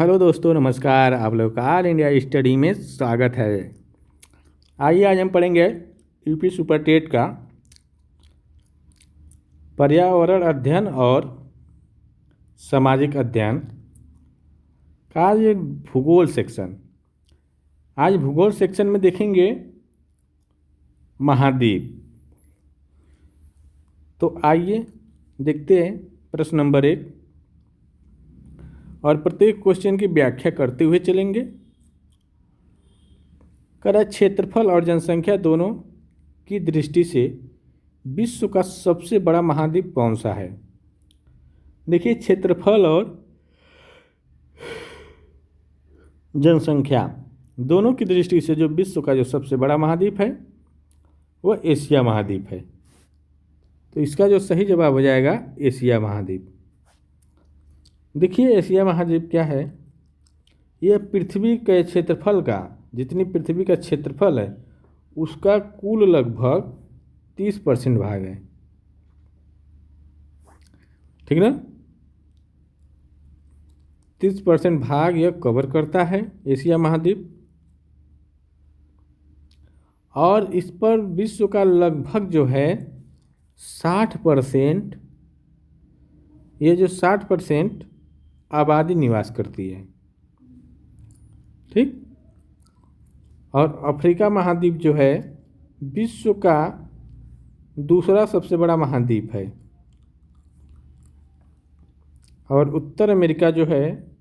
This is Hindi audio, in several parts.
हेलो दोस्तों, नमस्कार। आप लोग का ऑल इंडिया स्टडी में स्वागत है। आइए आज हम पढ़ेंगे यूपी सुपर टेट का पर्यावरण अध्ययन और सामाजिक अध्ययन का आज एक भूगोल सेक्शन। आज भूगोल सेक्शन में देखेंगे महाद्वीप। तो आइए देखते हैं प्रश्न नंबर 1 और प्रत्येक क्वेश्चन की व्याख्या करते हुए चलेंगे। करा क्षेत्रफल और जनसंख्या दोनों की दृष्टि से विश्व का सबसे बड़ा महाद्वीप कौन सा है। देखिए, क्षेत्रफल और जनसंख्या दोनों की दृष्टि से जो विश्व का जो सबसे बड़ा महाद्वीप है वह एशिया महाद्वीप है। तो इसका जो सही जवाब हो जाएगा एशिया महाद्वीप। देखिए, एशिया महाद्वीप क्या है। यह पृथ्वी के क्षेत्रफल का, जितनी पृथ्वी का क्षेत्रफल है उसका कुल लगभग 30% भाग है। ठीक ना, 30% भाग यह कवर करता है एशिया महाद्वीप। और इस पर विश्व का लगभग जो है 60%, ये जो 60% आबादी निवास करती है। ठीक। और अफ्रीका महाद्वीप जो है विश्व का दूसरा सबसे बड़ा महाद्वीप है। और उत्तर अमेरिका जो है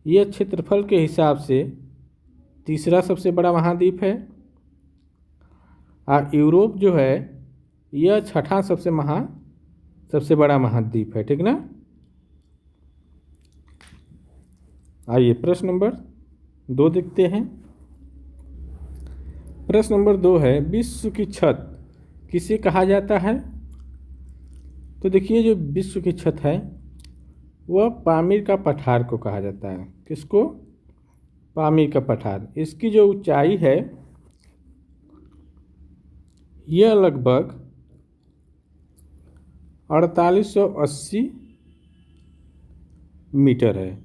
यह क्षेत्रफल के हिसाब से तीसरा सबसे बड़ा महाद्वीप है। और यूरोप जो है यह छठा सबसे बड़ा महाद्वीप है। ठीक ना। आइए प्रश्न नंबर 2 देखते हैं। प्रश्न नंबर 2 है, विश्व की छत किसे कहा जाता है। तो देखिए, जो विश्व की छत है वह पामीर का पठार को कहा जाता है। किसको? पामीर का पठार। इसकी जो ऊंचाई है यह लगभग 4880 मीटर है।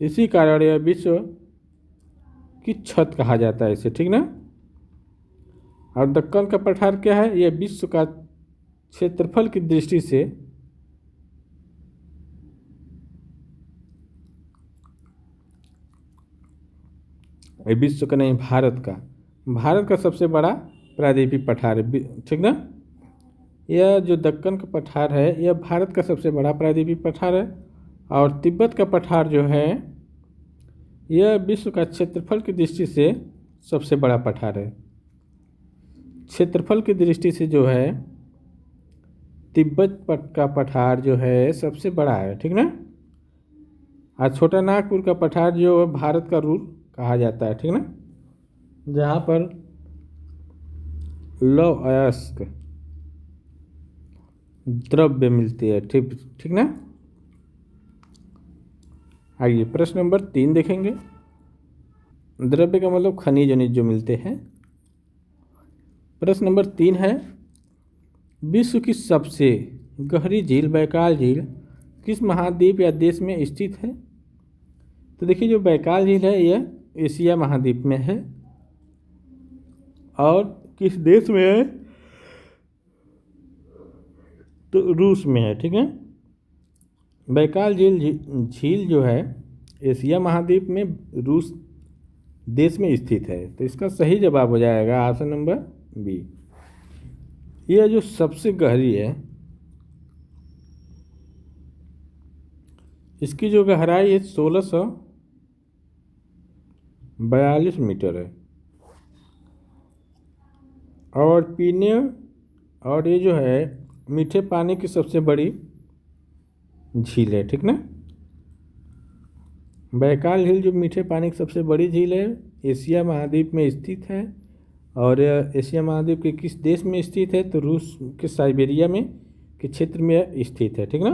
इसी कारण यह विश्व की छत कहा जाता है इसे। ठीक ना। और दक्कन का पठार क्या है? यह विश्व का क्षेत्रफल की दृष्टि से विश्व का नहीं, भारत का सबसे बड़ा प्रायद्वीपीय पठार है। ठीक ना। यह जो दक्कन का पठार है यह भारत का सबसे बड़ा प्रायद्वीपीय पठार है। और तिब्बत का पठार जो है यह विश्व का क्षेत्रफल की दृष्टि से सबसे बड़ा पठार है। क्षेत्रफल की दृष्टि से जो है तिब्बत का पठार जो है सबसे बड़ा है। ठीक ना। और छोटा नागपुर का पठार जो भारत का रूर कहा जाता है। ठीक ना, जहाँ पर लौह अयस्क द्रव्य मिलती है। ठीक ना। आइए प्रश्न नंबर 3 देखेंगे। द्रव्य का मतलब खनिज जो मिलते हैं। प्रश्न नंबर 3 है, विश्व की सबसे गहरी झील बैकाल झील किस महाद्वीप या देश में स्थित है। तो देखिए, जो बैकाल झील है यह एशिया महाद्वीप में है। और किस देश में है? तो रूस में है। ठीक है। बैकाल झील जो है एशिया महाद्वीप में रूस देश में स्थित है। तो इसका सही जवाब हो जाएगा ऑप्शन नंबर बी। यह जो सबसे गहरी है इसकी जो गहराई है 1642 मीटर है। और पीने और ये जो है मीठे पानी की सबसे बड़ी झील है। ठीक ना। बैकाल झील जो मीठे पानी की सबसे बड़ी झील है एशिया महाद्वीप में स्थित है। और एशिया महाद्वीप के किस देश में स्थित है? तो रूस के साइबेरिया में के क्षेत्र में स्थित है। ठीक ना।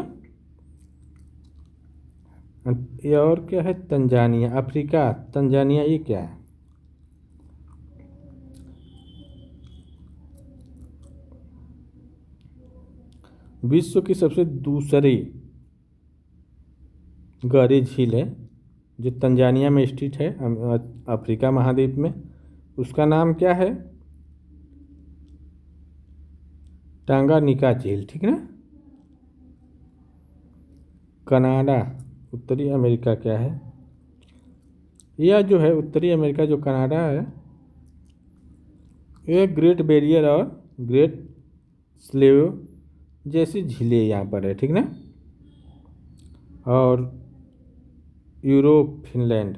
ये और क्या है? तंजानिया, अफ्रीका तंजानिया, ये क्या है? विश्व की सबसे दूसरी गहरी झील है जो तंजानिया में स्थित है अफ्रीका महाद्वीप में, उसका नाम क्या है? टांगानिका झील, ठीक है ना। कनाडा, उत्तरी अमेरिका क्या है? यह जो है उत्तरी अमेरिका जो कनाडा है, यह ग्रेट बैरियर और ग्रेट स्लेव जैसी झीलें यहाँ पर है, ठीक ना। और यूरोप, फिनलैंड,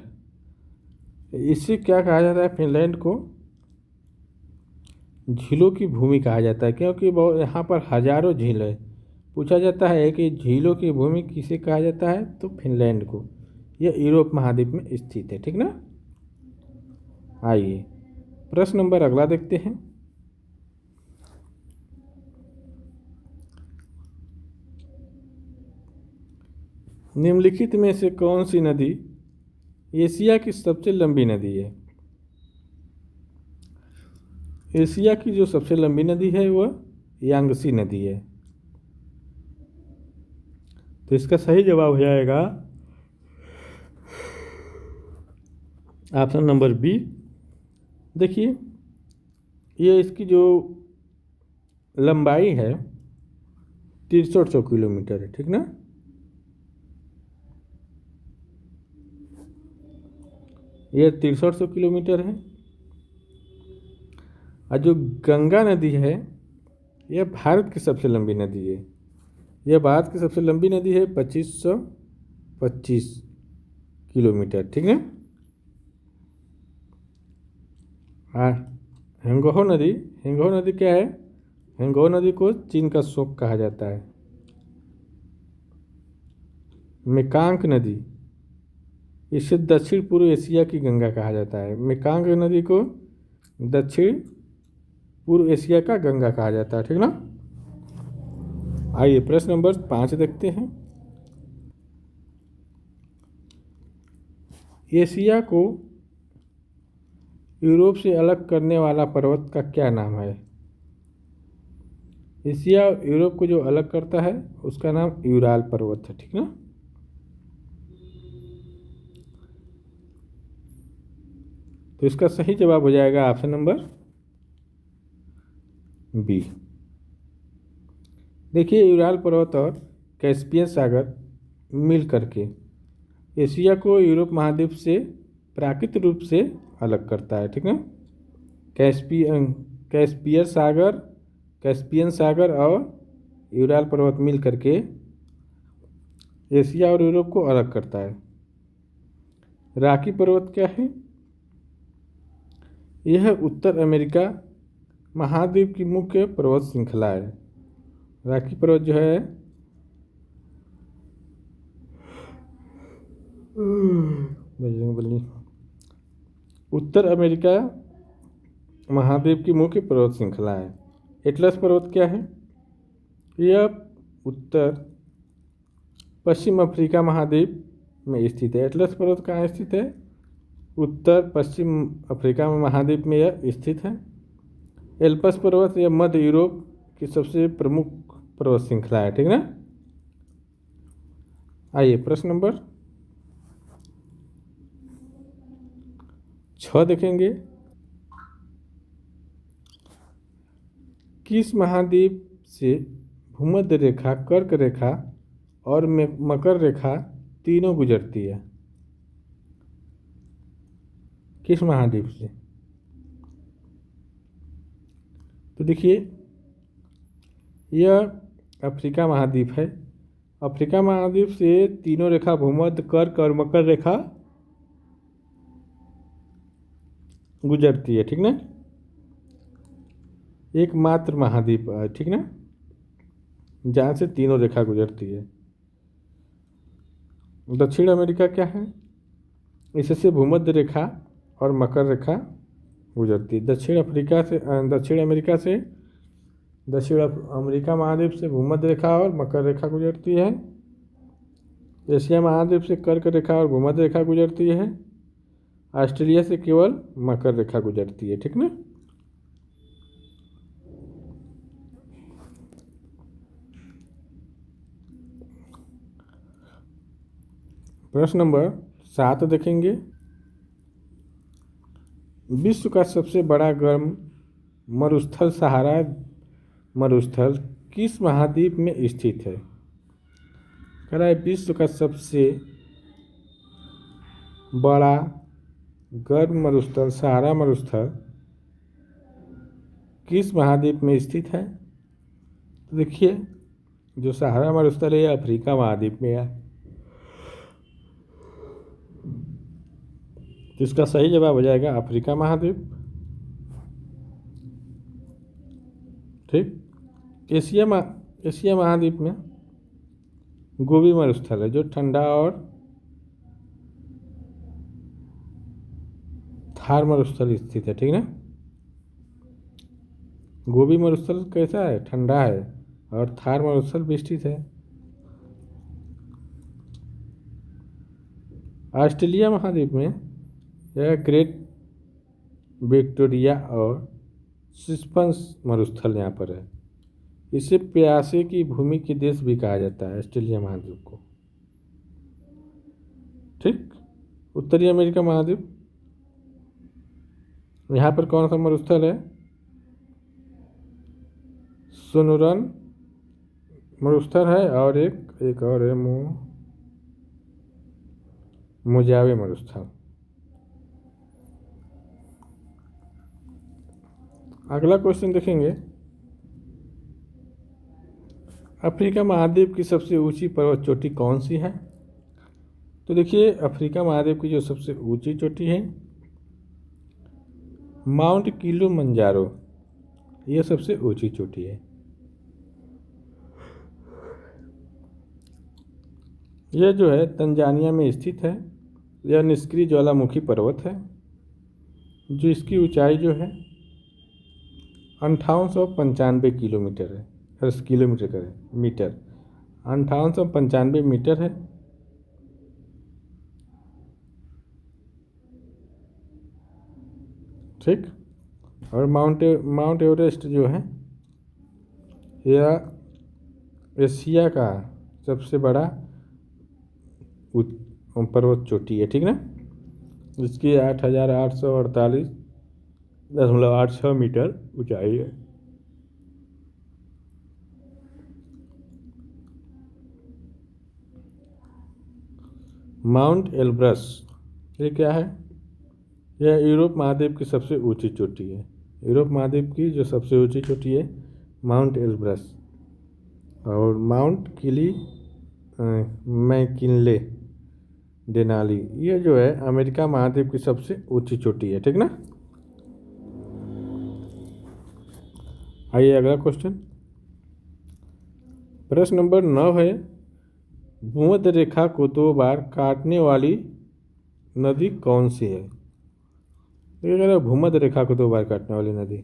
इससे क्या कहा जाता है? फिनलैंड को झीलों की भूमि कहा जाता है, क्योंकि बहुत यहाँ पर हजारों झील है। पूछा जाता है कि झीलों की भूमि किसे कहा जाता है, तो फिनलैंड को। यह यूरोप महाद्वीप में स्थित है, ठीक ना। आइए प्रश्न नंबर अगला देखते हैं। निम्नलिखित में से कौन सी नदी एशिया की सबसे लंबी नदी है? एशिया की जो सबसे लंबी नदी है वह यांगसी नदी है। तो इसका सही जवाब हो जाएगा ऑप्शन नंबर बी। देखिए, ये इसकी जो लंबाई है 6300 किलोमीटर है, ठीक ना। ये 6300 किलोमीटर है। और जो गंगा नदी है, यह भारत की सबसे लंबी नदी है। यह भारत की सबसे लंबी नदी है, 2525 किलोमीटर, ठीक है। हाँ, हिंगो नदी क्या है? हिंगो नदी को चीन का शोक कहा जाता है। मेकांग नदी, इसे दक्षिण पूर्व एशिया की गंगा कहा जाता है। मेकांग नदी को दक्षिण पूर्व एशिया का गंगा कहा जाता है, ठीक ना। आइए प्रश्न नंबर 5 देखते हैं। एशिया को यूरोप से अलग करने वाला पर्वत का क्या नाम है? एशिया यूरोप को जो अलग करता है उसका नाम यूराल पर्वत है, ठीक ना। तो इसका सही जवाब हो जाएगा ऑप्शन नंबर बी। देखिए, यूराल पर्वत और कैस्पियन सागर मिल करके एशिया को यूरोप महाद्वीप से प्राकृतिक रूप से अलग करता है, ठीक ना। कैस्पियन कैस्पियन सागर और यूराल पर्वत मिल करके एशिया और यूरोप को अलग करता है। रॉकी पर्वत क्या है? यह उत्तर अमेरिका महाद्वीप की मुख्य पर्वत श्रृंखला है। रॉकी पर्वत जो है उत्तर अमेरिका महाद्वीप की मुख्य पर्वत श्रृंखला है। एटलस पर्वत क्या है? यह उत्तर पश्चिम अफ्रीका महाद्वीप में स्थित है। एटलस पर्वत कहाँ स्थित है? उत्तर पश्चिम अफ्रीका में महाद्वीप में यह स्थित है। एल्पस पर्वत यह मध्य यूरोप की सबसे प्रमुख पर्वत श्रृंखला है, ठीक ना। आइए प्रश्न नंबर 6 देखेंगे। किस महाद्वीप से भूमध्य रेखा, कर्क रेखा और मकर रेखा तीनों गुजरती है? किस महाद्वीप से? तो देखिए, यह अफ्रीका महाद्वीप है। अफ्रीका महाद्वीप से तीनों रेखा भूमध्य, कर्क और मकर रेखा गुजरती है, ठीक ना। एकमात्र महाद्वीप है, ठीक ना, जहाँ से तीनों रेखा गुजरती है। दक्षिण अमेरिका क्या है? इससे भूमध्य रेखा और मकर रेखा गुजरती है। दक्षिण अमेरिका से दक्षिण अमेरिका महाद्वीप से भूमध्य रेखा और मकर रेखा गुजरती है। एशिया महाद्वीप से कर्क रेखा और भूमध्य रेखा गुजरती है। ऑस्ट्रेलिया से केवल मकर रेखा गुजरती है, ठीक ना। प्रश्न नंबर 7 देखेंगे, विश्व का सबसे बड़ा गर्म मरुस्थल सहारा मरुस्थल किस महाद्वीप में स्थित है? कह रहा है विश्व का सबसे बड़ा गर्म मरुस्थल सहारा मरुस्थल किस महाद्वीप में स्थित है? तो देखिए, जो सहारा मरुस्थल है यह अफ्रीका महाद्वीप में है। तो इसका सही जवाब हो जाएगा अफ्रीका महाद्वीप। ठीक। एशिया महाद्वीप में गोबी मरुस्थल है जो ठंडा और थार मरुस्थल स्थित है। ठीक ना। गोबी मरुस्थल कैसा है? ठंडा है, और थार मरुस्थल भी स्थित है। ऑस्ट्रेलिया महाद्वीप में यह ग्रेट विक्टोरिया और सिस्पन्स मरुस्थल यहाँ पर है। इसे प्यासे की भूमि के देश भी कहा जाता है ऑस्ट्रेलिया महाद्वीप को। ठीक। उत्तरी अमेरिका महाद्वीप, यहाँ पर कौन सा मरुस्थल है? सोनोरन मरुस्थल है, और एक और है मोजावे मरुस्थल। अगला क्वेश्चन देखेंगे, अफ्रीका महाद्वीप की सबसे ऊंची पर्वत चोटी कौन सी है? तो देखिए, अफ्रीका महाद्वीप की जो सबसे ऊंची चोटी है माउंट किलिमंजारो, यह सबसे ऊंची चोटी है। यह जो है तंजानिया में स्थित है। यह निष्क्रिय ज्वालामुखी पर्वत है, जो इसकी ऊंचाई जो है 5895 किलोमीटर है। किलोमीटर करें मीटर, 5895 मीटर है। ठीक। और माउंट एवरेस्ट जो है यह एशिया का सबसे बड़ा पर्वत चोटी है। ठीक ना। इसकी 8848.86 मीटर ऊंचाई है। माउंट एल्ब्रस ये क्या है? यह यूरोप महाद्वीप की सबसे ऊंची चोटी है। यूरोप महाद्वीप की जो सबसे ऊंची चोटी है माउंट एल्ब्रस। और माउंट मैकिनले डेनाली, ये जो है अमेरिका महाद्वीप की सबसे ऊंची चोटी है। ठीक ना। आइए अगला क्वेश्चन, प्रश्न नंबर 9 है, भूमध्य रेखा को 2 बार काटने वाली नदी कौन सी है? देखिए, अगर भूमध्य रेखा को 2 बार काटने वाली नदी,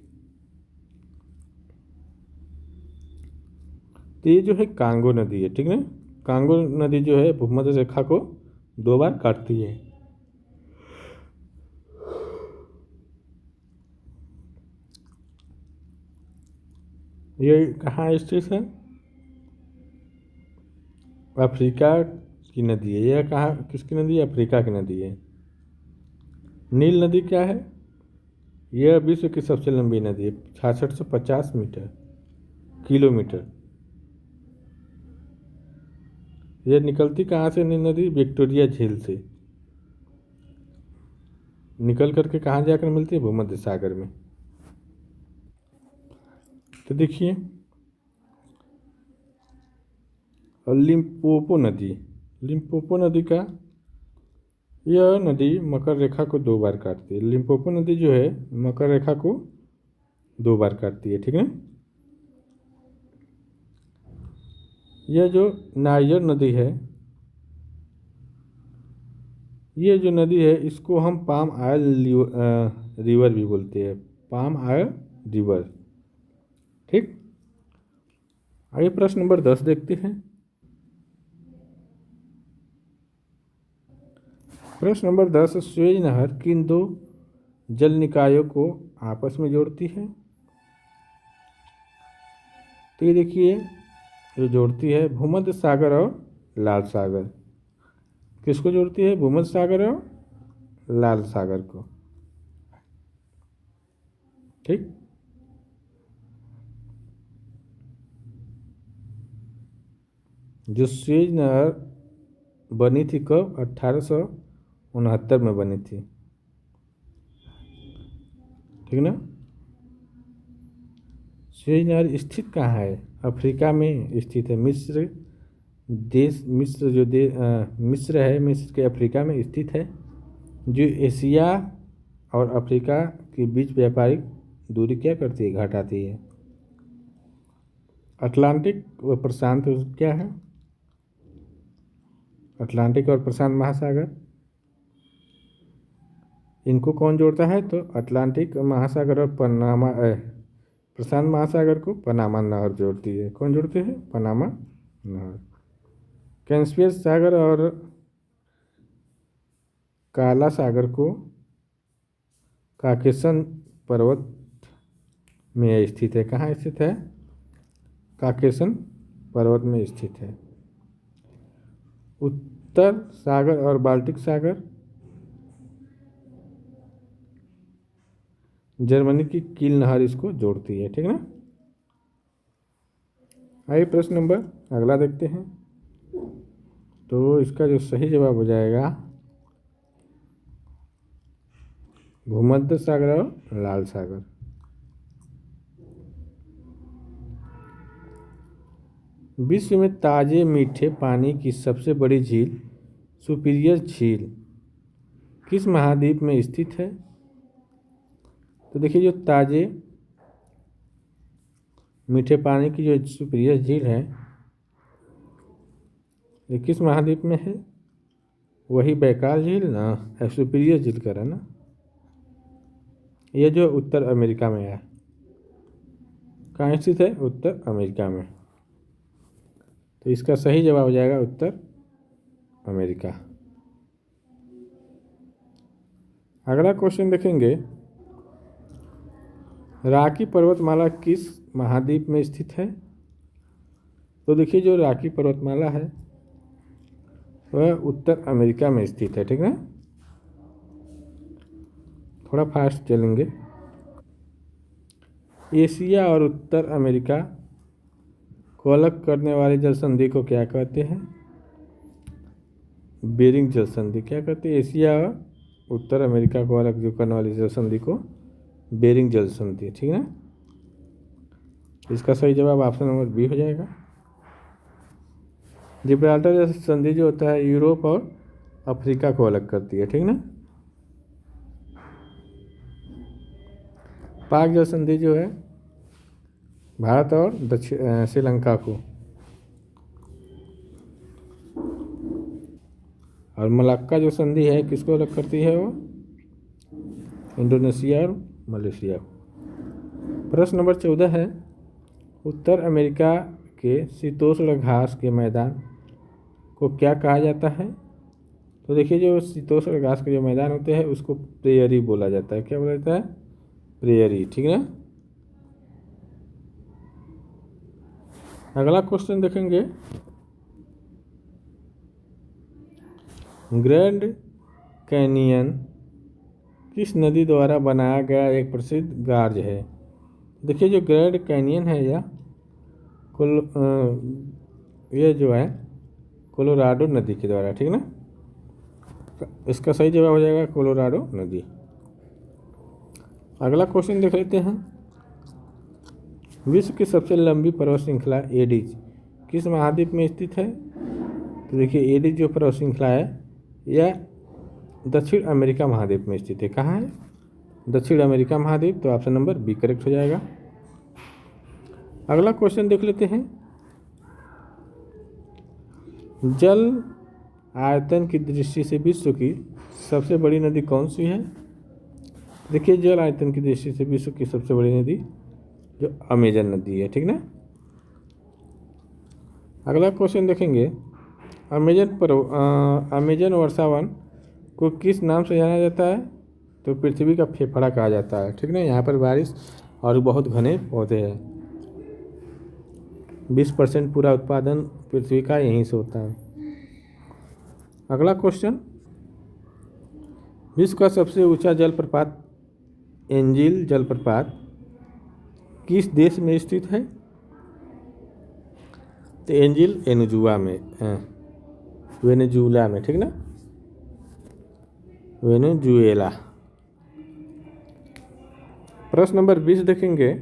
तो ये जो है कांगो नदी है। ठीक ना। कांगो नदी जो है भूमध्य रेखा को 2 बार काटती है। ये कहाँ स्थित है? अफ्रीका की नदी है। यह कहाँ, किसकी नदी है? अफ्रीका की नदी है। नील नदी क्या है? यह विश्व की सबसे लंबी नदी है, 6650 किलोमीटर। यह निकलती कहाँ से नील नदी? विक्टोरिया झील से निकल करके कहाँ जाकर मिलती है? भूमध्य सागर में। तो देखिए, लिम्पोपो नदी का, यह नदी मकर रेखा को 2 बार काटती है। लिम्पोपो नदी जो है मकर रेखा को 2 बार काटती है। ठीक है। यह जो नाइजर नदी है, ये जो नदी है इसको हम पाम ऑयल रिवर भी बोलते हैं, पाम ऑयल रिवर। ठीक। आइए प्रश्न नंबर 10 देखते हैं। प्रश्न नंबर 10, स्वेज नहर किन 2 जल निकायों को आपस में जोड़ती है? तो ये देखिए, जो जोड़ती है भूमध्य सागर और लाल सागर। किसको जोड़ती है? भूमध्य सागर और लाल सागर को। ठीक। जो सुएज नहर बनी थी कब? 1869 में बनी थी। ठीक ना। सुएज नहर स्थित कहाँ है? अफ्रीका में स्थित है। मिस्र देश, मिस्र जो मिस्र है, मिस्र के अफ्रीका में स्थित है, जो एशिया और अफ्रीका के बीच व्यापारिक दूरी क्या करती है? घटाती है। अटलांटिक व प्रशांत क्या है? अटलांटिक और प्रशांत महासागर, इनको कौन जोड़ता है? तो अटलांटिक महासागर और प्रशांत महासागर को पनामा नहर जोड़ती है। कौन जोड़ते हैं? पनामा नहर। कैस्पियन सागर और काला सागर को काकेशन पर्वत में स्थित है। कहाँ स्थित है? काकेशन पर्वत में स्थित है। उत्तर सागर और बाल्टिक सागर जर्मनी की कील नहर इसको जोड़ती है। ठीक ना। आइए प्रश्न नंबर अगला देखते हैं। तो इसका जो सही जवाब हो जाएगा भूमध्य सागर और लाल सागर। विश्व में ताजे मीठे पानी की सबसे बड़ी झील सुपीरियर झील किस महाद्वीप में स्थित है? तो देखिए, जो ताजे मीठे पानी की जो सुपीरियर झील है, ये किस महाद्वीप में है? वही बैकाल झील ना, सुपीरियर झील कर है ना। ये जो उत्तर अमेरिका में है। कहाँ स्थित है? उत्तर अमेरिका में। तो इसका सही जवाब हो जाएगा उत्तर अमेरिका। अगला क्वेश्चन देखेंगे, रॉकी पर्वतमाला किस महाद्वीप में स्थित है? तो देखिए, जो रॉकी पर्वतमाला है वह उत्तर अमेरिका में स्थित है। ठीक है। थोड़ा फास्ट चलेंगे। एशिया और उत्तर अमेरिका को अलग करने वाली जल संधि को क्या कहते हैं? बेरिंग जल संधि। क्या कहते हैं? एशिया और उत्तर अमेरिका को अलग जो करने वाली जल संधि को बेरिंग जल संधि। ठीक है। इसका सही जवाब ऑप्शन नंबर बी हो जाएगा। जिब्राल्टर जल संधि जो होता है यूरोप और अफ्रीका को अलग करती है। ठीक ना। पाक जल संधि जो है भारत और दक्षिण श्रीलंका को, और मलाक्का जो संधि है किसको अलग करती है? वो इंडोनेशिया और मलेशिया को। प्रश्न नंबर 14 है, उत्तर अमेरिका के शीतोष्ण घास के मैदान को क्या कहा जाता है? तो देखिए, जो शीतोष्ण घास के जो मैदान होते हैं उसको प्रेयरी बोला जाता है। क्या बोला जाता है? प्रेयरी। ठीक है। अगला क्वेश्चन देखेंगे, ग्रैंड कैनियन किस नदी द्वारा बनाया गया एक प्रसिद्ध गार्ज है? देखिए, जो ग्रैंड कैनियन है ये जो है कोलोराडो नदी के द्वारा। ठीक ना। इसका सही जवाब हो जाएगा कोलोराडो नदी। अगला क्वेश्चन देख लेते हैं, विश्व की सबसे लंबी पर्वत श्रृंखला एडीज किस महाद्वीप में स्थित है? तो देखिए, एडीज जो पर्वत श्रृंखला है यह दक्षिण अमेरिका महाद्वीप में स्थित है। कहाँ है? दक्षिण अमेरिका महाद्वीप। तो ऑप्शन नंबर बी करेक्ट हो जाएगा। अगला क्वेश्चन देख लेते हैं, जल आयतन की दृष्टि से विश्व की सबसे बड़ी नदी कौन सी है? देखिए, जल आयतन की दृष्टि से विश्व की सबसे बड़ी नदी जो अमेजन नदी है। ठीक ना। अगला क्वेश्चन देखेंगे, अमेजन वर्षावन को किस नाम से जाना जाता है? तो पृथ्वी का फेफड़ा कहा जाता है। ठीक ना। यहाँ पर बारिश और बहुत घने पौधे हैं। 20% पूरा उत्पादन पृथ्वी का यहीं से होता है। अगला क्वेश्चन, विश्व का सबसे ऊंचा जलप्रपात एंजिल जलप्रपात किस देश में स्थित है? तो एंजिल वेनेजुला में, वेनेजुला में, ठीक ना, वेनेजुएला। प्रश्न नंबर 20 देखेंगे,